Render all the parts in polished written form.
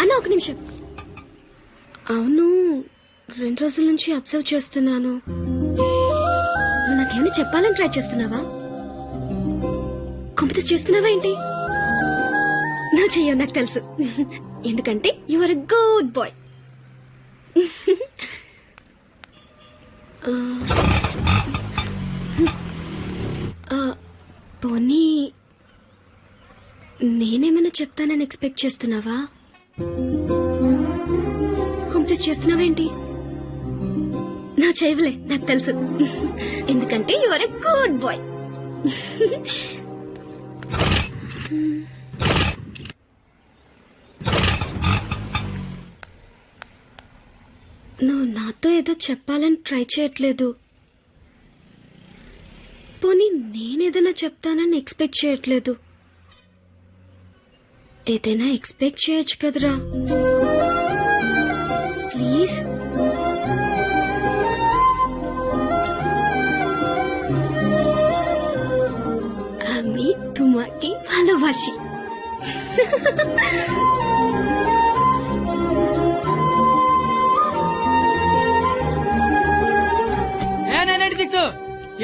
అన్న ఒక నిమిషం. అవును, 2 రోజుల నుంచి అబ్జర్వ్ చేస్తున్నాను. నువ్వు నాకేమైనా చెప్పాలని ట్రై చేస్తున్నావా? కాంపిటీస్ చేస్తున్నావా ఏంటి? నువ్వు చెయ్యవు నాకు తెలుసు. ఎందుకంటే you are a good boy. పోనీ నేనేమైనా చెప్తానని ఎక్స్పెక్ట్ చేస్తున్నావా? కాంప్లీట్ చేస్తున్నావేంటి? నా చేయవులే నాకు తెలుసు. ఎందుకంటే you are a good boy. నువ్వు నాతో ఏదో చెప్పాలని ట్రై చేయట్లేదు. పోనీ నేనేదైనా చెప్తానని ఎక్స్పెక్ట్ చేయట్లేదు. ఏదైనా ఎక్స్పెక్ట్ చేయొచ్చు కదరా ప్లీజ్. আমি তোমাকে ভালোবাসি.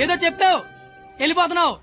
ఏదో చెప్పావు వెళ్ళిపోతున్నావు.